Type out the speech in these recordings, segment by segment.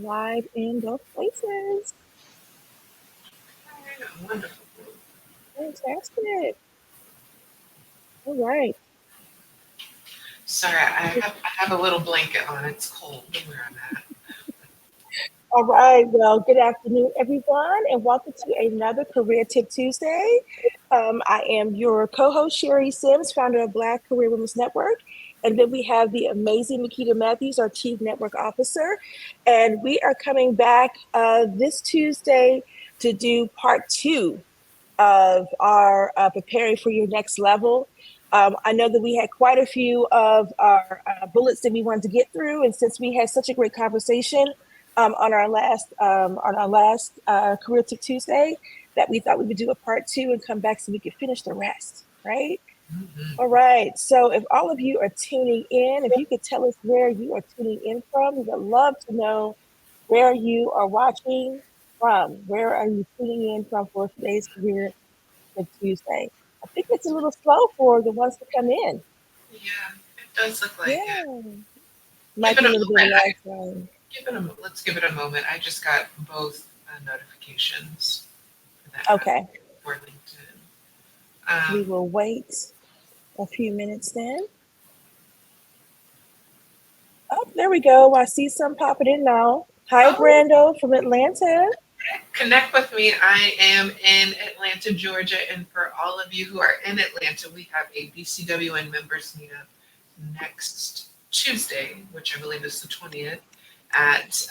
alive in both places. Wonderful. Fantastic. All right. Sorry, I have a little blanket on. It's cold where I'm at. All right. Well, good afternoon, everyone, and welcome to another Career Tip Tuesday. I am your co-host, Sherry Sims, founder of Black Career Women's Network. And then we have the amazing Nikita Matthews, our Chief Network Officer. And we are coming back this Tuesday to do part two of our preparing for your next level. I know that we had quite a few of our bullets that we wanted to get through, and since we had such a great conversation on our last Career Tip Tuesday, that we thought we would do a part two and come back so we could finish the rest. Right? Mm-hmm. All right. So if all of you are tuning in, if you could tell us where you are tuning in from, we would love to know where you are watching from. Where are you tuning in from for today's Career Tip Tuesday? I think it's a little slow for the ones to come in. Yeah, it does look like it. Yeah, Give might it be a a little bit of moment. lag time. Let's give it a moment. I just got both notifications for that Okay, for LinkedIn. we Um, will wait a few minutes then. Oh, there we go. I see some popping in now. Hi, oh, Brando from Atlanta. connect with me. I am in Atlanta, Georgia, and for all of you who are in Atlanta, we have a BCWN members meetup next Tuesday, which I believe is the 20th, at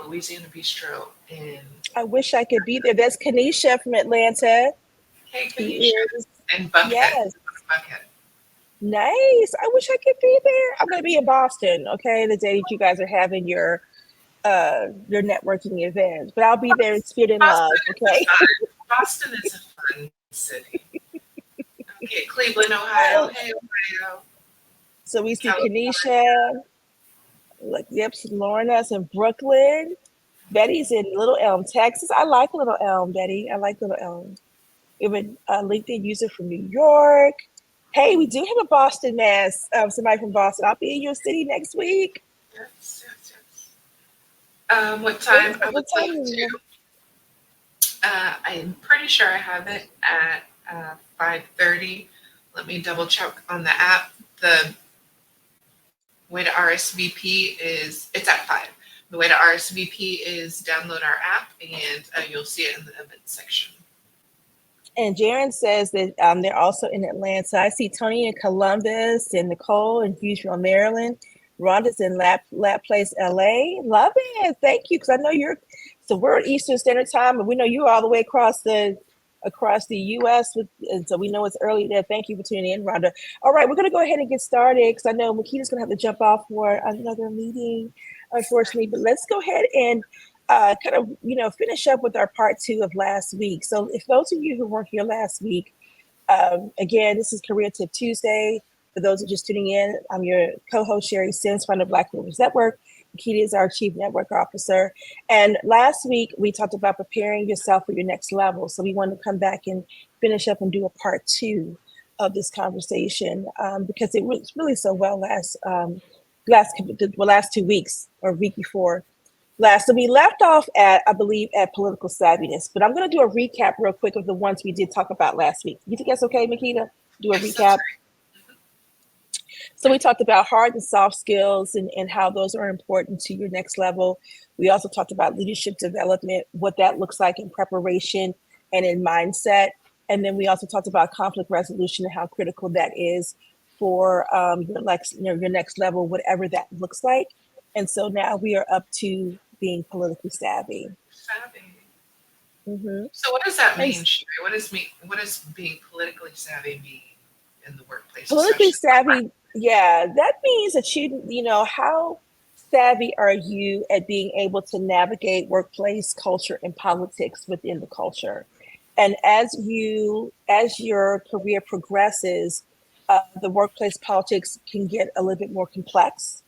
Louisiana Bistro in. I wish I could be there. That's Kanisha from Atlanta. Hey, She Kanisha, is, and Buckhead. yes, Buckhead. nice. I wish I could be there. I'm going to be in Boston, okay, the day that you guys are having your networking event. But I'll be there in spirit and love, Boston is a okay? fun. Boston is a fun city. Okay, Cleveland, Ohio. Oh, Hey, Ohio. so we see California. Kanisha, like, yep, Lorna's in Brooklyn. Betty's in Little Elm, Texas. I like Little Elm, Betty. I like Little Elm. We have a LinkedIn user from New York. Hey, we do have a Boston mass. Somebody from Boston. I'll be in your city next week. Yes, yes, yes. What time? I What would time love is it? to. I'm pretty sure I have it at 5:30. Let me double check on the app. The way to RSVP is it's at 5. The way to RSVP is download our app and you'll see it in the event section. And Jaron says that they're also in Atlanta. I see Tony in Columbus and Nicole in Houston, Maryland. Rhonda's in Lap Place, LA. Love it. Thank you. Because I know you're, so we're Eastern Standard Time, and we know you're all the way across the US and so we know it's early there. Thank you for tuning in, Rhonda. All right, we're gonna go ahead and get started because I know Makita's gonna have to jump off for another meeting, unfortunately. But let's go ahead and kind of finish up with our part two of last week. So if those of you who weren't here last week, again, this is Career Tip Tuesday. For those who are just tuning in, I'm your co-host, Sherry Sims, founder of Black Women's Network. Makita is our Chief Network Officer. And last week, we talked about preparing yourself for your next level. So we wanted to come back and finish up and do a part two of this conversation because it was really so well last 2 weeks or week before last. So we left off at, I believe, at political savviness, but I'm going to do a recap real quick of the ones we did talk about last week. You think that's okay, Makita? Do a Yes, that's recap. right. So we talked about hard and soft skills and how those are important to your next level. We also talked about leadership development, what that looks like in preparation and in mindset. And then we also talked about conflict resolution and how critical that is for your next level, whatever that looks like. And so now we are up to being politically savvy. Savvy. Hmm. So what does that And mean, Sherry? What does being politically savvy mean in the workplace, politically especially? savvy, yeah, that means that how savvy are you at being able to navigate workplace culture and politics within the culture? And as your career progresses, the workplace politics can get a little bit more complex.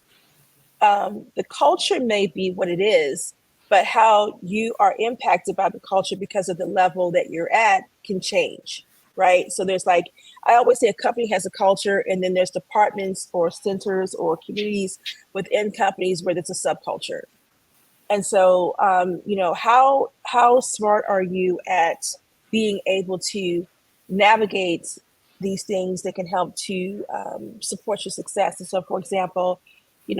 The culture may be what it is, but how you are impacted by the culture because of the level that you're at can change, right? So there's like, I always say a company has a culture, and then there's departments or centers or communities within companies where there's a subculture. And so, how smart are you at being able to navigate these things that can help to support your success? And so, for example, you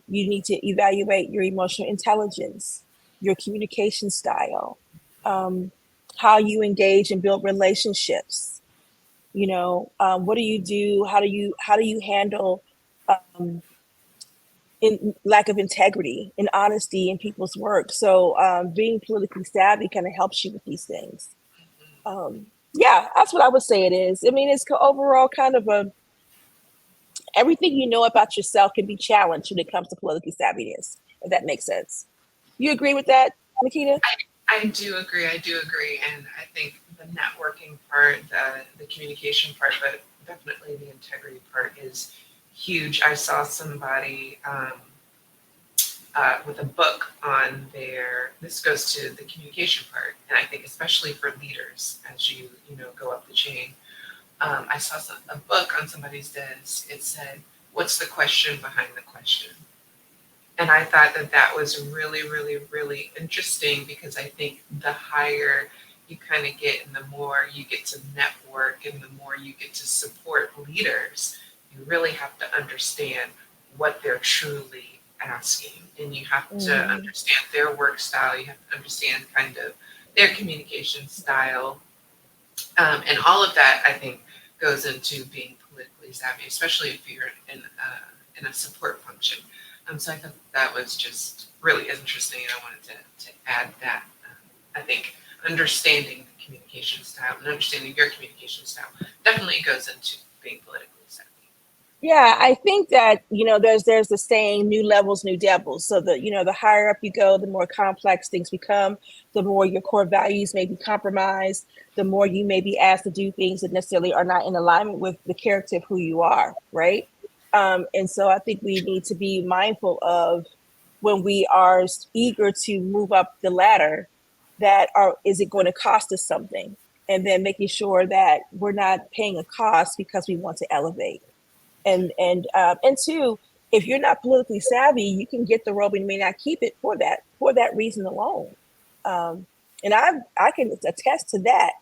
need to evaluate your emotional intelligence, your communication style, um, how you engage and build relationships. What do you do? How do you handle um, in lack of integrity and honesty in people's work? So being politically savvy kind of helps you with these things. Yeah, that's what I would say it is. I mean, it's overall kind of a everything you know about yourself can be challenged when it comes to politically savviness, if that makes sense. You agree with that, Nikita? I do agree. I do agree, and I think the networking part, the communication part, but definitely the integrity part is huge. I saw somebody with a book on their. This goes to the communication part, and I think especially for leaders as you go up the chain. I saw a book on somebody's desk. It said, "What's the question behind the question?" And I thought that that was really, really, really interesting because I think the higher you kind of get and the more you get to network and the more you get to support leaders, you really have to understand what they're truly asking. And you have to Mm-hmm. understand their work style. You have to understand kind of their communication style. And all of that, I think, goes into being politically savvy, especially if you're in a support function. So I thought that was just really interesting, and I wanted to add that. I think understanding the communication style and understanding your communication style definitely goes into being politically savvy. Yeah, I think that there's the saying, "New levels, new devils." So the higher up you go, the more complex things become, the more your core values may be compromised, the more you may be asked to do things that necessarily are not in alignment with the character of who you are, right? And so I think we need to be mindful of when we are eager to move up the ladder, that is it going to cost us something? And then making sure that we're not paying a cost because we want to elevate. And two, if you're not politically savvy, you can get the robe and may not keep it for that reason alone. Um, and I can attest to that.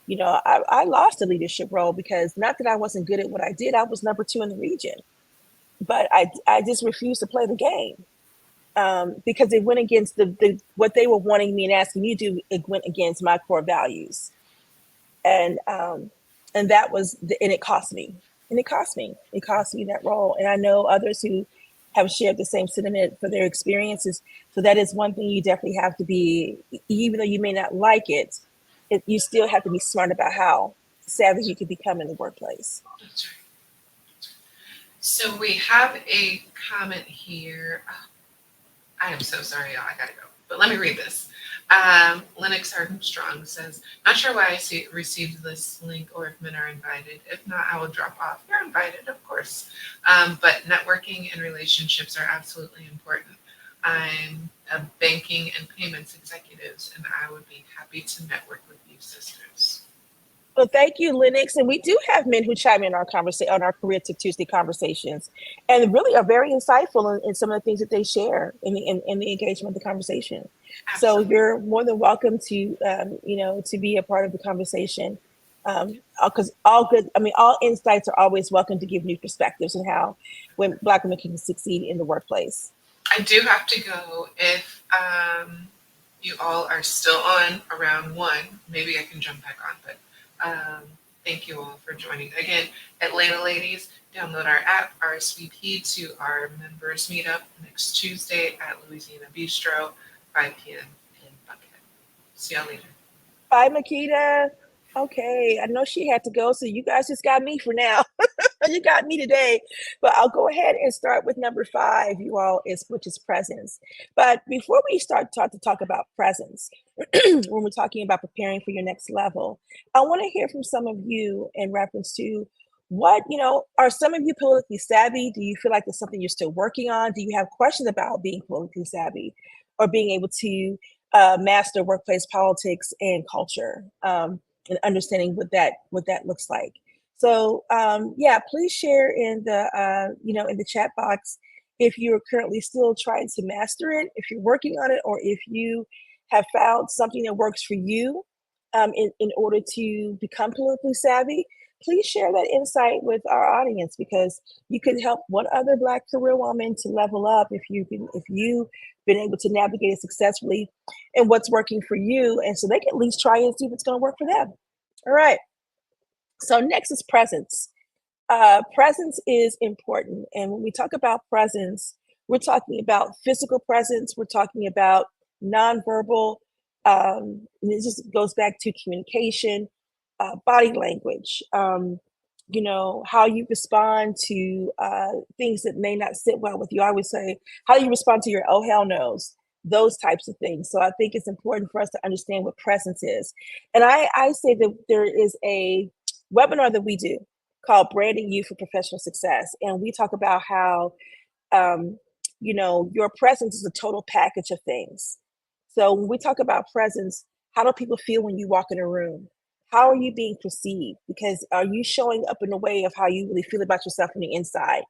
I lost a leadership role because, not that I wasn't good at what I did, I was number two in the region, but I just refused to play the game because it went against the what they were wanting me and asking me to do. It went against my core values, and that was and it cost me, it cost me that role. And I know others who have shared the same sentiment for their experiences. So that is one thing you definitely have to be, even though you may not like it, you still have to be smart about how savvy you can become in the workplace. That's right. So we have a comment here. Oh, I am so sorry, y'all. I gotta go. But let me read this. Linux Armstrong says, "Not sure why received this link or if men are invited. If not, I will drop off." You're invited, of course. But networking and relationships are absolutely important. I'm a banking and payments executives, and I would be happy to network with you, sisters. Well, thank you, Linux. And we do have men who chime in our conversation on our Career Tip Tuesday conversations, and really are very insightful in some of the things that they share in the engagement of the conversation. So Absolutely. you're more than welcome to be a part of the conversation. Because all good, I mean, all insights are always welcome to give new perspectives on how when Black women can succeed in the workplace. I do have to go. If you all are still on around one, maybe I can jump back on. But thank you all for joining. Again, Atlanta ladies, download our app, RSVP to our members meetup next Tuesday at Louisiana Bistro, 5 p.m. in Buckhead. See y'all later. Bye, Makita. Okay, I know she had to go, so you guys just got me for now. You got me today, but I'll go ahead and start with number five, you all, which is presence. But before we start to talk about presence, when we're talking about preparing for your next level, I want to hear from some of you in reference to are some of you politically savvy? Do you feel like there's something you're still working on? Do you have questions about being politically savvy or being able to master workplace politics and culture? and understanding what that looks like. So yeah, please share in the in the chat box if you're currently still trying to master it, if you're working on it, or if you have found something that works for you in order to become politically savvy. Please share that insight with our audience because you could help one other Black career woman to level up if you've been able to navigate it successfully and what's working for you, and so they can at least try and see what's going to work for them. All right. So next is presence. Presence is important. And when we talk about presence, we're talking about physical presence, we're talking about nonverbal. And it just goes back to communication, body language, how you respond to things that may not sit well with you. I would say, how you respond to your oh, hell no's, those types of things. So I think it's important for us to understand what presence is. And I say that there is a webinar that we do called Branding You for Professional Success. And we talk about how, your presence is a total package of things. So when we talk about presence, how do people feel when you walk in a room? How are you being perceived? Because are you showing up in a way of how you really feel about yourself on the inside?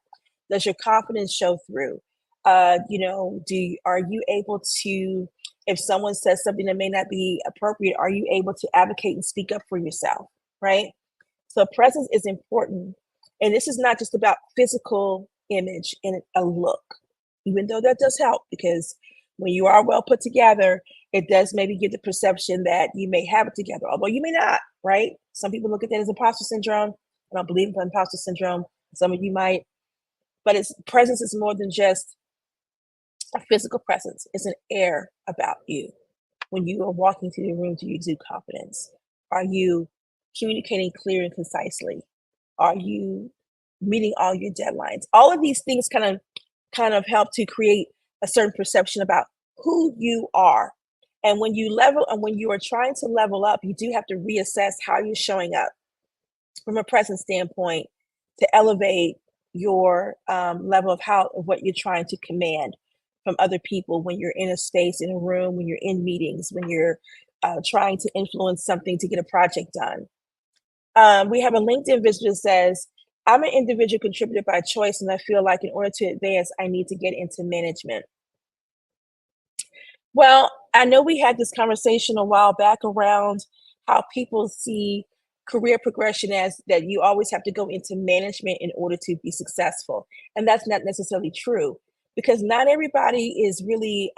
Does your confidence show through? Are you able to, if someone says something that may not be appropriate, are you able to advocate and speak up for yourself? Right? So presence is important. And this is not just about physical image and a look, even though that does help because when you are well put together, it does maybe give the perception that you may have it together, although you may not, right? Some people look at that as imposter syndrome. I don't believe in imposter syndrome. Some of you might, but its presence is more than just a physical presence. It's an air about you. When you are walking through the room, do you exude confidence? Are you communicating clear and concisely? Are you meeting all your deadlines? All of these things kind of help to create a certain perception about who you are. And when you are trying to level up, you do have to reassess how you're showing up from a present standpoint to elevate your level of what you're trying to command from other people when you're in a space, in a room, when you're in meetings, when you're trying to influence something to get a project done. We have a LinkedIn visitor that says, I'm an individual contributor by choice, and I feel like in order to advance, I need to get into management. Well, I know we had this conversation a while back around how people see career progression as that you always have to go into management in order to be successful. And that's not necessarily true because not everybody is really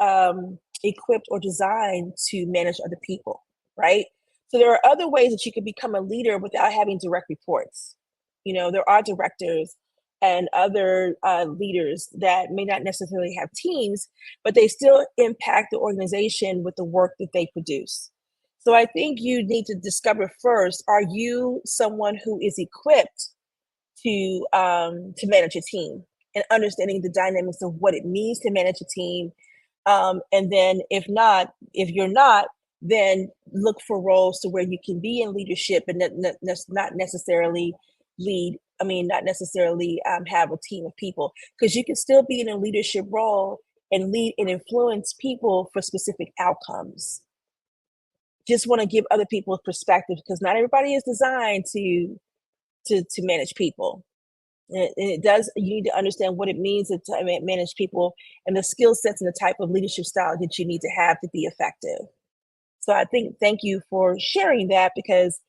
equipped or designed to manage other people, right? So there are other ways that you can become a leader without having direct reports. There are directors and other leaders that may not necessarily have teams, but they still impact the organization with the work that they produce. So I think you need to discover first, are you someone who is equipped to manage a team and understanding the dynamics of what it means to manage a team? And then if you're not, then look for roles to where you can be in leadership and not necessarily lead. Not necessarily have a team of people, because you can still be in a leadership role and lead and influence people for specific outcomes. Just want to give other people a perspective because not everybody is designed to manage people. And it does, you need to understand what it means to manage people and the skill sets and the type of leadership style that you need to have to be effective. So thank you for sharing that because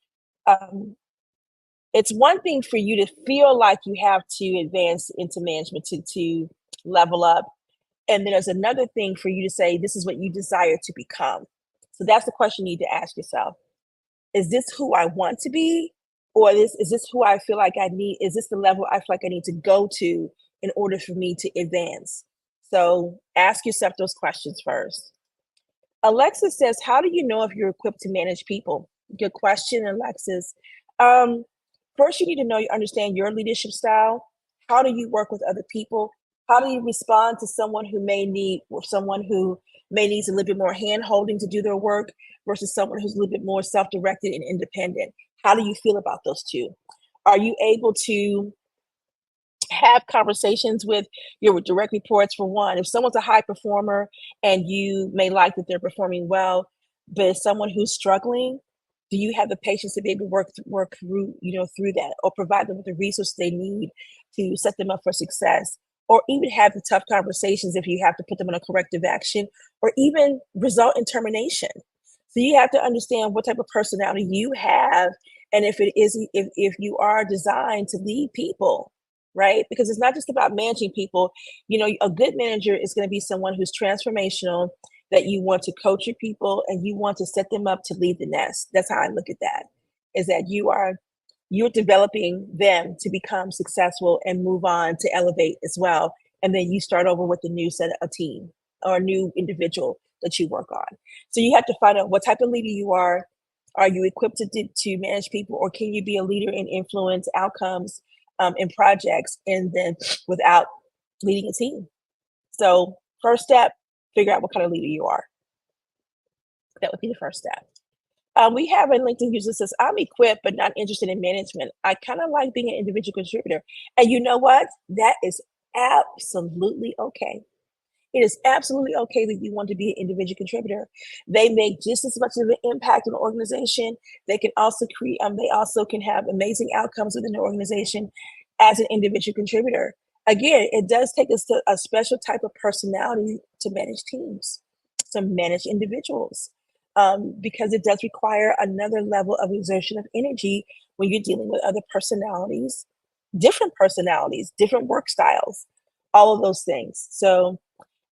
it's one thing for you to feel like you have to advance into management to level up. And then there's another thing for you to say, this is what you desire to become. So that's the question you need to ask yourself. Is this who I want to be? Or is this who I feel like I need? Is this the level I feel like I need to go to in order for me to advance? So ask yourself those questions first. Alexis says, how do you know if you're equipped to manage people? Good question, Alexis. First, you need to understand your leadership style. How do you work with other people? How do you respond to someone who needs a little bit more hand holding to do their work versus someone who's a little bit more self-directed and independent? How do you feel about those two? Are you able to have conversations with your direct reports? For one, if someone's a high performer and you may like that they're performing well, but someone who's struggling, Do you have the patience to be able to work through, through that, or provide them with the resources they need to set them up for success, or even have the tough conversations if you have to put them on a corrective action, or even result in termination. So you have to understand what type of personality you have, and if you are designed to lead people, right? Because it's not just about managing people. A good manager is going to be someone who's transformational, that you want to coach your people and you want to set them up to leave the nest. That's how I look at that. Is that you're developing them to become successful and move on to elevate as well. And then you start over with a new a team or a new individual that you work on. So you have to find out what type of leader you are. Are you equipped to manage people, or can you be a leader and influence outcomes in projects, and then without leading a team? So first step, figure out what kind of leader you are. That would be the first step. We have a LinkedIn user that says, I'm equipped but not interested in management. I kind of like being an individual contributor. And you know what? That is absolutely okay. It is absolutely okay that you want to be an individual contributor. They make just as much of an impact on the organization. They can also create, they also can have amazing outcomes within the organization as an individual contributor. Again, it does take a special type of personality to manage teams, to manage individuals, because it does require another level of exertion of energy when you're dealing with other personalities, different work styles, all of those things. So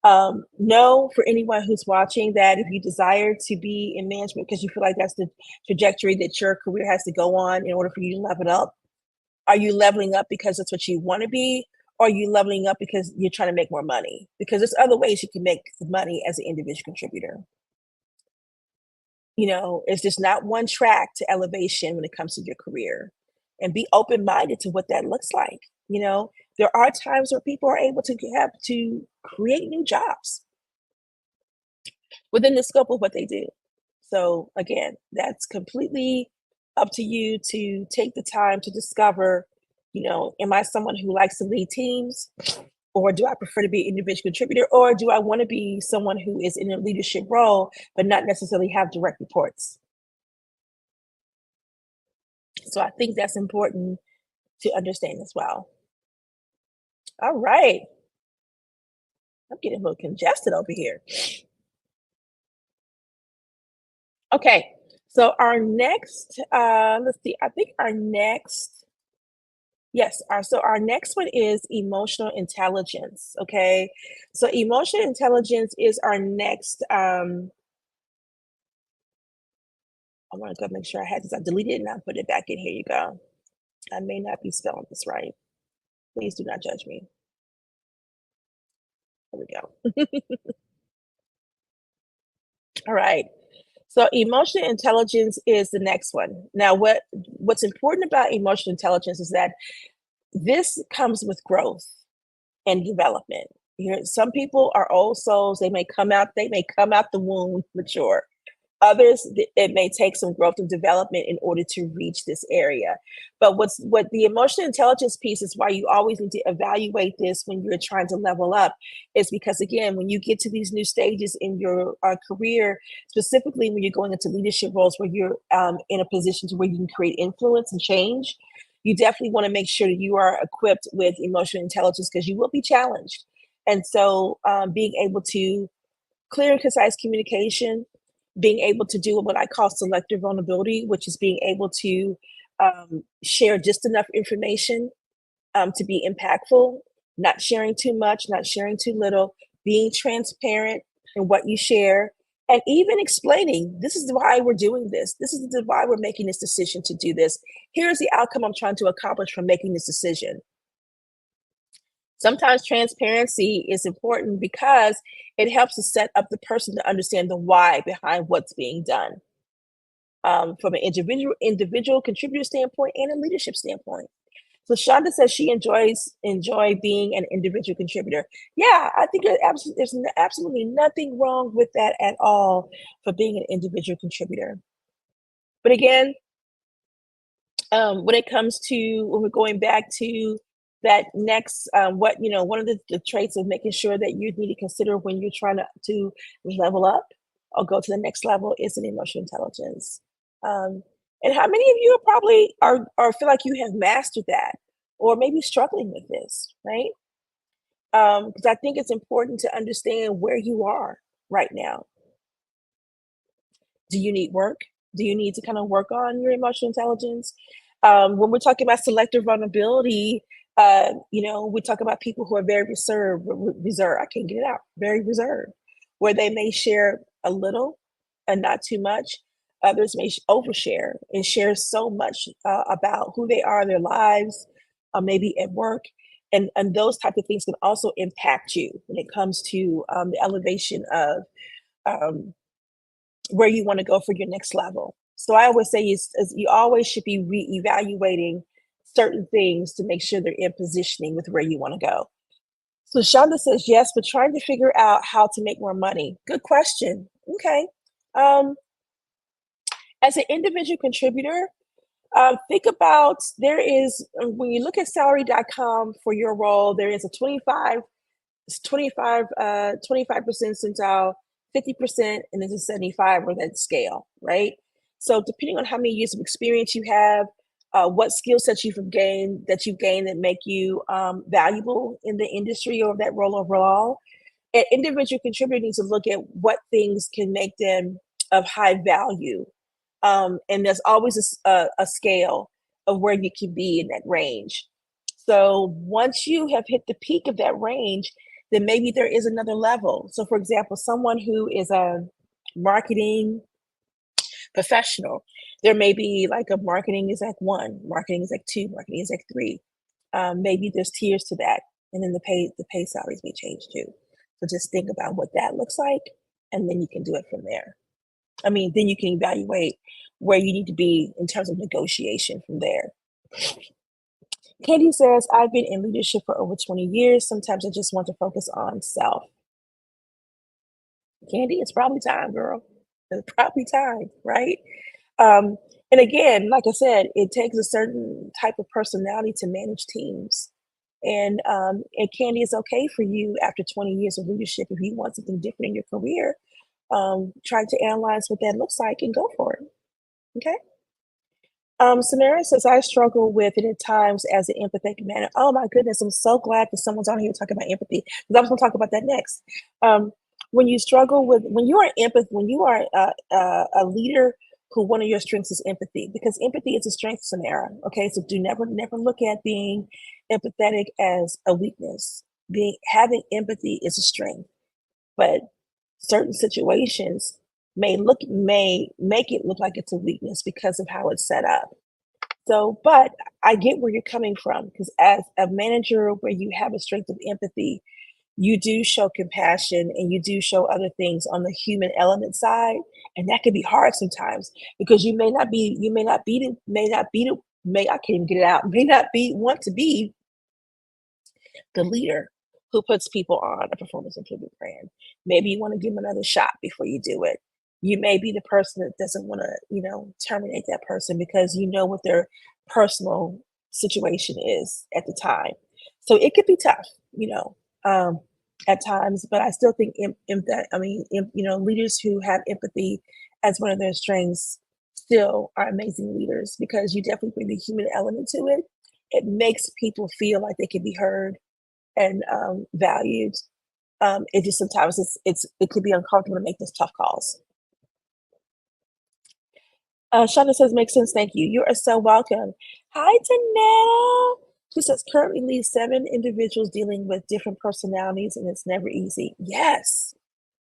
know, for anyone who's watching, that if you desire to be in management because you feel like that's the trajectory that your career has to go on in order for you to level up, are you leveling up because that's what you want to be? Or are you leveling up because you're trying to make more money? Because there's other ways you can make money as an individual contributor. It's just not one track to elevation when it comes to your career. And be open-minded to what that looks like. There are times where people are able to create new jobs within the scope of what they do. So again, that's completely up to you to take the time to discover, am I someone who likes to lead teams? Or do I prefer to be an individual contributor? Or do I want to be someone who is in a leadership role, but not necessarily have direct reports? So I think that's important to understand as well. All right. I'm getting a little congested over here. Okay. So our next, let's see, I think our next, yes, our next one is emotional intelligence. Okay. So emotional intelligence is our next, I want to go make sure I had this. I deleted it and I put it back in. Here you go. I may not be spelling this right. Please do not judge me. There we go. All right. So emotional intelligence is the next one. Now, what's important about emotional intelligence is that this comes with growth and development. Some people are old souls. They may come out the womb mature. Others, it may take some growth and development in order to reach this area. But what the emotional intelligence piece is, why you always need to evaluate this when you're trying to level up, is because, again, when you get to these new stages in your career, specifically when you're going into leadership roles where you're in a position to where you can create influence and change, you definitely want to make sure that you are equipped with emotional intelligence, because you will be challenged. And so being able to clear and concise communication, being able to do what I call selective vulnerability, which is being able to share just enough information to be impactful, not sharing too much, not sharing too little, being transparent in what you share, and even explaining, this is why we're doing this. This is why we're making this decision to do this. Here's the outcome I'm trying to accomplish from making this decision. Sometimes transparency is important because it helps to set up the person to understand the why behind what's being done, from an individual contributor standpoint and a leadership standpoint. So Shonda says she enjoy being an individual contributor. Yeah, I think there's absolutely nothing wrong with that at all, for being an individual contributor. But again, when it comes to, when we're going back to that next, one of the traits of making sure that you need to consider when you're trying to level up or go to the next level is an emotional intelligence. And how many of you are probably are feel like you have mastered that, or maybe struggling with this, right? Because I think it's important to understand where you are right now. Do you need work? Do you need to kind of work on your emotional intelligence? When we're talking about selective vulnerability, we talk about people who are very reserved. I can't get it out. Very reserved, where they may share a little and not too much. Others may overshare and share so much about who they are, their lives, maybe at work, and those type of things can also impact you when it comes to the elevation of um, where you want to go for your next level. So I always say you always should be reevaluating certain things to make sure they're in positioning with where you want to go. So Shonda says yes, but trying to figure out how to make more money. Good question. Okay. Um, as an individual contributor, think about there is when you look at salary.com for your role, there is a 25% percentile, 50%, and there's a 75 or that scale, right? So depending on how many years of experience you have, what skill sets you've gained that make you valuable in the industry or that role overall, an individual contributor needs to look at what things can make them of high value. And there's always a scale of where you can be in that range. So once you have hit the peak of that range, then maybe there is another level. So, for example, someone who is a marketing professional, there may be like a marketing is like one, marketing is like two, marketing is like three. Maybe there's tiers to that, and then the pay salaries may change too. So just think about what that looks like, and then you can do it from there. I mean, then you can evaluate where you need to be in terms of negotiation from there. Katie says, I've been in leadership for over 20 years. Sometimes I just want to focus on self. Candy, it's probably time, girl. It's probably time, right? Um, and again, like I said, it takes a certain type of personality to manage teams. And Candy, it's okay for you after 20 years of leadership, if you want something different in your career, try to analyze what that looks like and go for it. Okay. Samara says, I struggle with it at times as an empathetic manner. Oh my goodness, I'm so glad that someone's on here talking about empathy because I was going to talk about that next. When you struggle with, when you are when you are a leader who one of your strengths is empathy, because empathy is a strength, Samara. Okay, so do never look at being empathetic as a weakness. Having empathy is a strength, but certain situations may make it look like it's a weakness because of how it's set up. So, but I get where you're coming from because as a manager where you have a strength of empathy, you do show compassion and you do show other things on the human element side. And that can be hard sometimes because you I can't even get it out, may not want to be the leader who puts people on a performance improvement plan. Maybe you want to give them another shot before you do it. You may be the person that doesn't want to, terminate that person because you know what their personal situation is at the time. So it could be tough, um, at times, but I still think leaders who have empathy as one of their strengths still are amazing leaders because you definitely bring the human element to it. It makes people feel like they can be heard and valued. It just sometimes it could be uncomfortable to make those tough calls. Shonda says, makes sense. Thank you. You are so welcome. Hi, Danelle. She says, currently leads 7 individuals dealing with different personalities, and it's never easy. Yes,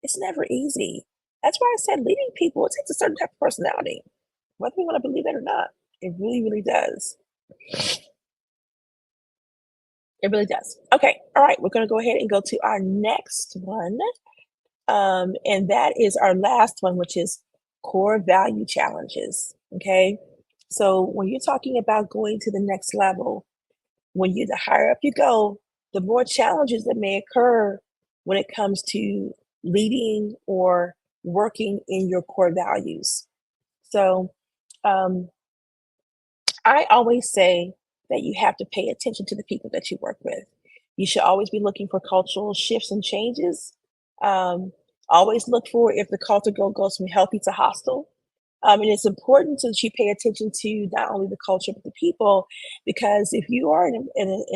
it's never easy. That's why I said leading people, it takes a certain type of personality, whether we want to believe it or not. It really, really does. It really does. Okay. All right. We're going to go ahead and go to our next one. And that is our last one, which is core value challenges. Okay. So when you're talking about going to the next level, the higher up you go, the more challenges that may occur when it comes to leading or working in your core values. So um, I always say that you have to pay attention to the people that you work with. You should always be looking for cultural shifts and changes. Um, Always look for if the culture goes from healthy to hostile. And it's important that you pay attention to not only the culture but the people, because if you are in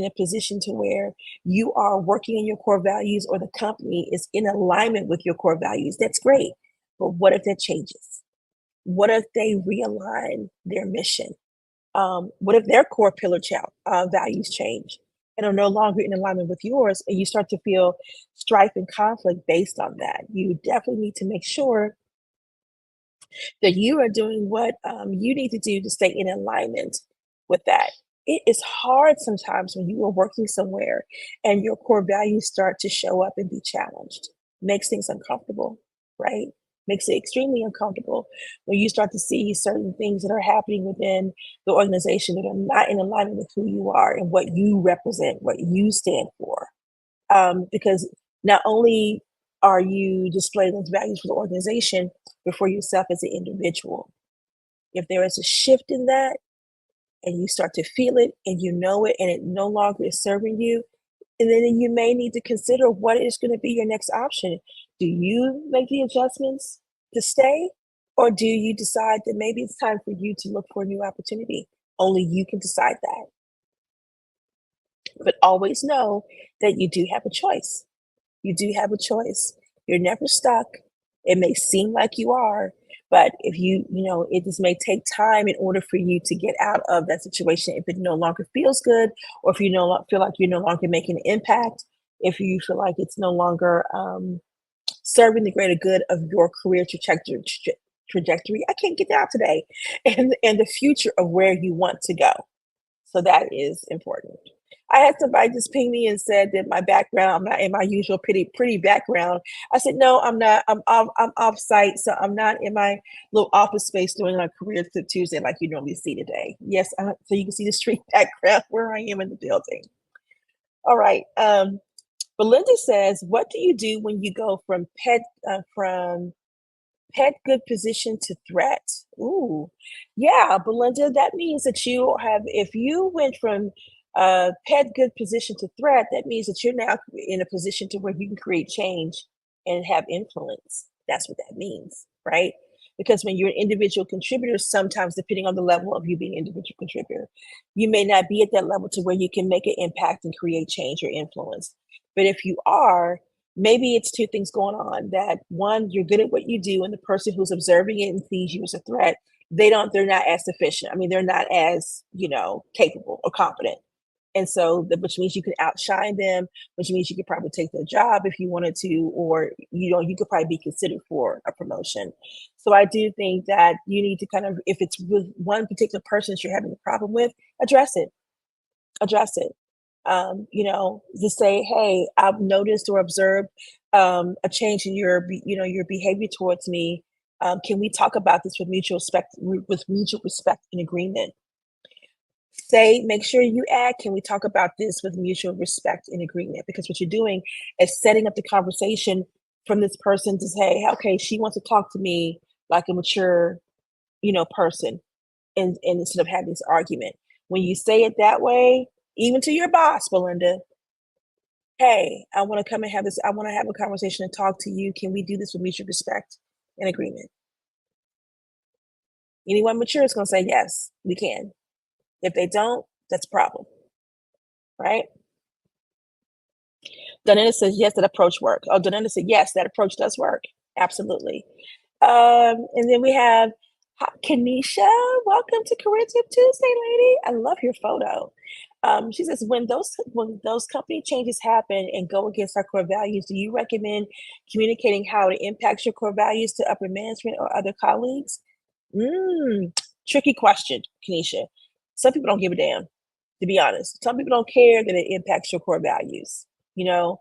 a position to where you are working in your core values, or the company is in alignment with your core values, that's great. But what if that changes? What if they realign their mission? What if their core values change and are no longer in alignment with yours, and you start to feel strife and conflict based on that? You definitely need to make sure that you are doing what you need to do to stay in alignment with that. It is hard sometimes when you are working somewhere and your core values start to show up and be challenged. Makes things uncomfortable, right? Makes it extremely uncomfortable when you start to see certain things that are happening within the organization that are not in alignment with who you are and what you represent, what you stand for. Because not only are you displaying those values for the organization, but for yourself as an individual. If there is a shift in that and you start to feel it and you know it and it no longer is serving you, and then you may need to consider what is going to be your next option. Do you make the adjustments to stay, or do you decide that maybe it's time for you to look for a new opportunity? Only you can decide that. But always know that you do have a choice. You do have a choice. You're never stuck. It may seem like you are, but if it just may take time in order for you to get out of that situation. If it no longer feels good, or if you feel like you're no longer making an impact, if you feel like it's no longer serving the greater good of your career trajectory. I can't get that out today, and the future of where you want to go. So that is important. I had somebody just ping me and said that my background, I'm not in my usual pretty background. I said, no, I'm not. I'm off site, so I'm not in my little office space doing a career tip Tuesday like you normally see today. Yes, so you can see the street background where I am in the building. All right. Belinda says, what do you do when you go from pet good position to threat? Ooh, yeah, Belinda, that means that if you went from pet good position to threat, that means that you're now in a position to where you can create change and have influence. That's what that means, right? Because when you're an individual contributor, sometimes depending on the level of you being an individual contributor, you may not be at that level to where you can make an impact and create change or influence. But if you are, maybe it's two things going on. That one, you're good at what you do, and the person who's observing it and sees you as a threat, they're not as sufficient. I mean, they're not as, capable or competent. And so, which means you can outshine them, which means you could probably take their job if you wanted to, or, you could probably be considered for a promotion. So I do think that you need to kind of, if it's with one particular person that you're having a problem with, address it, address it. Just say, hey, I've noticed or observed a change in your behavior towards me. Can we talk about this with mutual respect and agreement? Make sure you add, can we talk about this with mutual respect and agreement? Because what you're doing is setting up the conversation from this person to say, okay, she wants to talk to me like a mature, person, and instead of having this argument. When you say it that way, even to your boss, Belinda, hey, I want to come and have this, I want to have a conversation and talk to you. Can we do this with mutual respect and agreement? Anyone mature is going to say, yes, we can. If they don't, that's a problem, right? Donetta says, yes, that approach works. Oh, Donetta said, yes, that approach does work. Absolutely. And then we have Kanisha. Welcome to Career Tip Tuesday, lady. I love your photo. She says, when those company changes happen and go against our core values, do you recommend communicating how it impacts your core values to upper management or other colleagues? Tricky question, Kanisha. Some people don't give a damn, to be honest. Some people don't care that it impacts your core values, you know?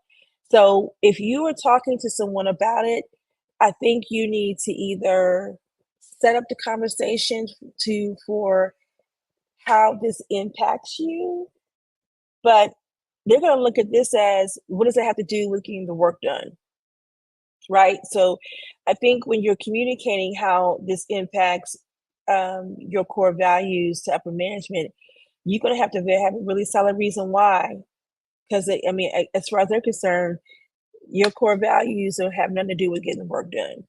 So if you are talking to someone about it, I think you need to either set up the conversation for how this impacts you, but they're going to look at this as, what does it have to do with getting the work done? Right. So I think when you're communicating how this impacts your core values to upper management, you're going to have a really solid reason why. Because, as far as they're concerned, your core values don't have nothing to do with getting the work done.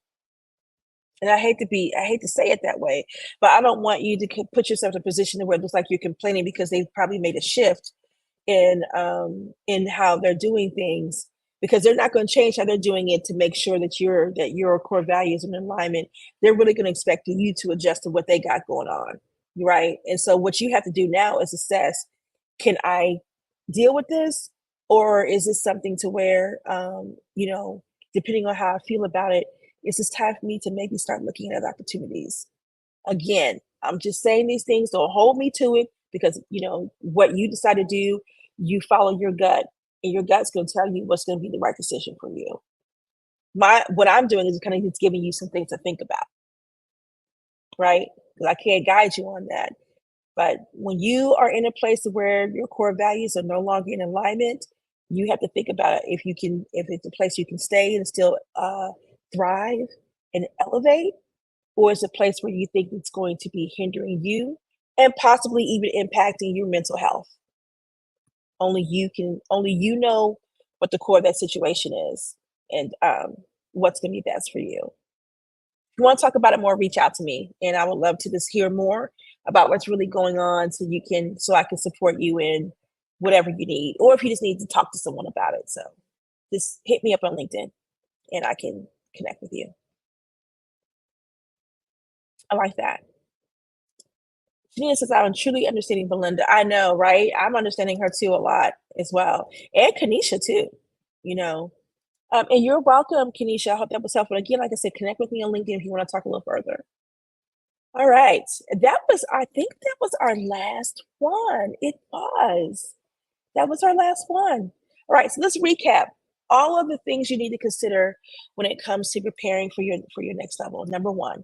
And I hate to say it that way, but I don't want you to put yourself in a position where it looks like you're complaining because they've probably made a shift in how they're doing things, because they're not going to change how they're doing it to make sure that your core values are in alignment. They're really going to expect you to adjust to what they got going on, right? And so what you have to do now is assess, can I deal with this, or is this something to where depending on how I feel about it, it's just time for me to maybe start looking at opportunities. Again, I'm just saying these things, don't hold me to it, because what you decide to do, you follow your gut, and your gut's going to tell you what's going to be the right decision for you. What I'm doing is kind of just giving you some things to think about, right? Because I can't guide you on that. But when you are in a place where your core values are no longer in alignment, you have to think about it, if it's a place you can stay and still thrive and elevate, or is it a place where you think it's going to be hindering you and possibly even impacting your mental health. Only you know what the core of that situation is, and what's going to be best for you. If you want to talk about it more, reach out to me, and I would love to just hear more about what's really going on, so I can support you in whatever you need, or if you just need to talk to someone about it. So just hit me up on LinkedIn, and I can connect with you. I like that. Janina says, I'm truly understanding Belinda. I know, right? I'm understanding her too a lot as well. And Kanisha too, you know. And you're welcome, Kanisha. I hope that was helpful. Again, like I said, connect with me on LinkedIn if you want to talk a little further. All right. I think that was our last one. It was. That was our last one. All right. So let's recap all of the things you need to consider when it comes to preparing for your next level. Number one,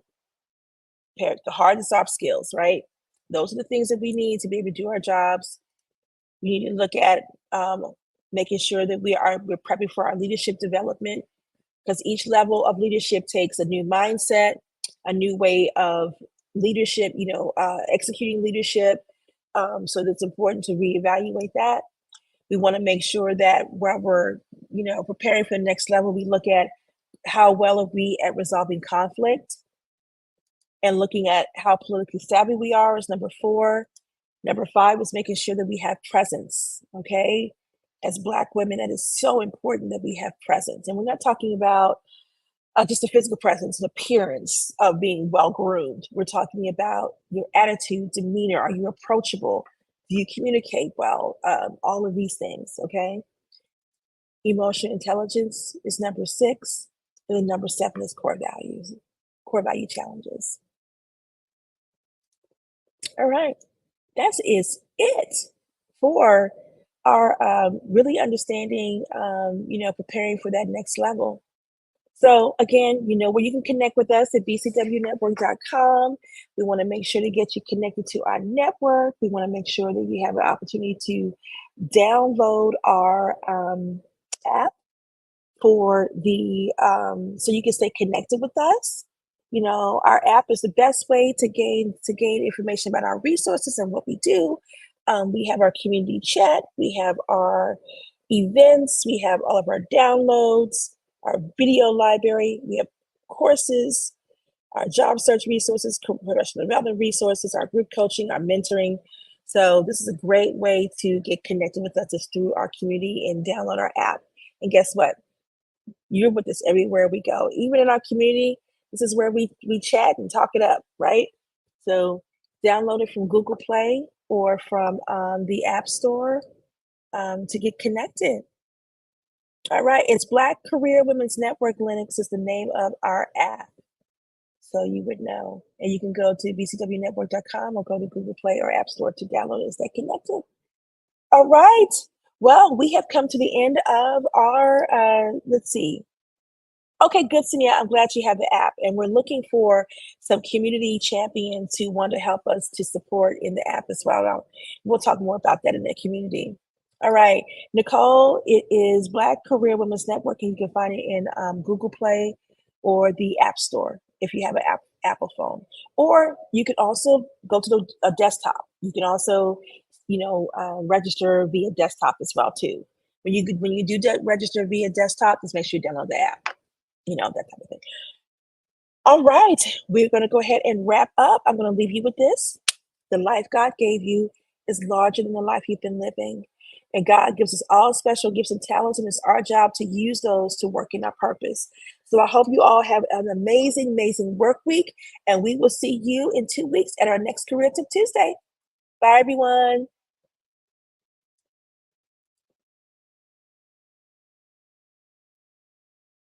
prepare the hard and soft skills, right? Those are the things that we need to be able to do our jobs. We need to look at making sure that we're prepping for our leadership development, because each level of leadership takes a new mindset, a new way of leadership, executing leadership. So it's important to reevaluate that. We want to make sure that while we're, preparing for the next level, we look at how well are we at resolving conflict, and looking at how politically savvy we are is number 4. Number 5 is making sure that we have presence, okay? As Black women, that is so important that we have presence. And we're not talking about just a physical presence, an appearance of being well groomed. We're talking about your attitude, demeanor. Are you approachable? Do you communicate well? All of these things, okay? Emotional intelligence is number 6. And then number 7 is core value challenges. All right. That is it for our really understanding, preparing for that next level. So again, where you can connect with us at bcwnetwork.com. We want to make sure to get you connected to our network. We want to make sure that you have an opportunity to download our app for so you can stay connected with us. Our app is the best way to gain information about our resources and what we do. We have our community chat, we have our events, we have all of our downloads, our video library, we have courses, our job search resources, professional development resources, our group coaching, our mentoring. So this is a great way to get connected with us, is through our community and download our app. And guess what? You're with us everywhere we go. Even in our community, this is where we chat and talk it up, right? So download it from Google Play or from the App Store to get connected. All right, it's Black Career Women's Network Linux is the name of our app. So you would know. And you can go to bcwnetwork.com or go to Google Play or App Store to download it and stay connected. All right. Well, we have come to the end of our, let's see. Okay, good, Sonia. I'm glad you have the app. And we're looking for some community champions who want to help us to support in the app as well. We'll talk more about that in the community. All right, Nicole, it is Black Career Women's Network, and you can find it in Google Play or the App Store if you have an Apple phone. Or you can also go to a desktop. You can also, register via desktop as well too. When you do register via desktop, just make sure you download the app. That type of thing. All right, we're going to go ahead and wrap up. I'm going to leave you with this. The life God gave you is larger than the life you've been living. And God gives us all special gifts and talents, and it's our job to use those to work in our purpose. So I hope you all have an amazing, amazing work week, and we will see you in 2 weeks at our next Career Tip Tuesday. Bye, everyone.